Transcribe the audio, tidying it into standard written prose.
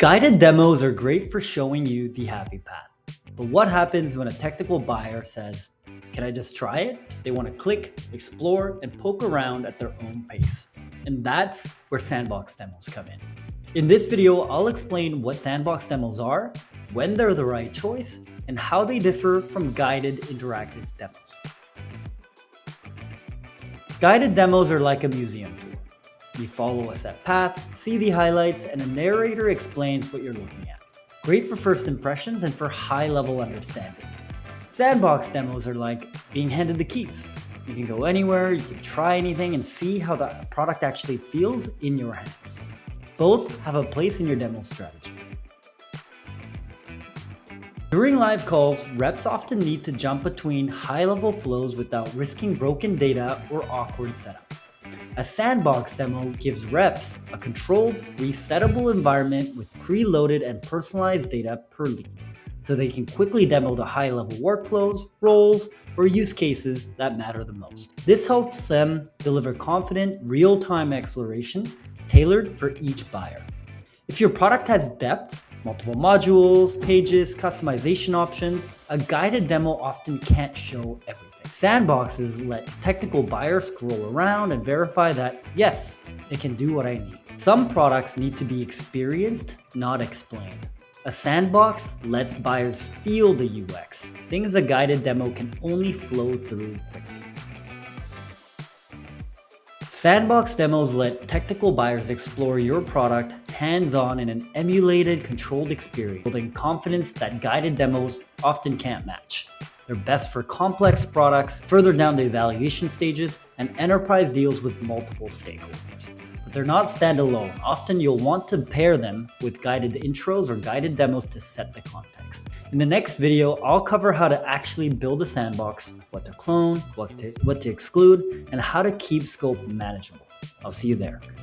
Guided demos are great for showing you the happy path. But what happens when a technical buyer says, "Can I just try it?" They want to click, explore, and poke around at their own pace. And that's where Sandbox demos come in. In this video, I'll explain what Sandbox demos are, when they're the right choice, and how they differ from guided interactive demos. Guided demos are like a museum tour. You follow a set path, see the highlights, and a narrator explains what you're looking at. Great for first impressions and for high-level understanding. Sandbox demos are like being handed the keys. You can go anywhere, you can try anything, and see how the product actually feels in your hands. Both have a place in your demo strategy. During live calls, reps often need to jump between high-level flows without risking broken data or awkward setup. A Sandbox demo gives reps a controlled, resettable environment with preloaded and personalized data per lead, so they can quickly demo the high-level workflows, roles, or use cases that matter the most. This helps them deliver confident, real-time exploration tailored for each buyer. If your product has depth, multiple modules, pages, customization options, a guided demo often can't show everything. Sandboxes let technical buyers scroll around and verify that, yes, it can do what I need. Some products need to be experienced, not explained. A sandbox lets buyers feel the UX, things a guided demo can only flow through quickly. Sandbox demos let technical buyers explore your product hands-on in an emulated, controlled experience, building confidence that guided demos often can't match. They're best for complex products, further down the evaluation stages, and enterprise deals with multiple stakeholders. But they're not standalone. Often you'll want to pair them with guided intros or guided demos to set the context. In the next video, I'll cover how to actually build a sandbox, what to clone, what to exclude, and how to keep scope manageable. I'll see you there.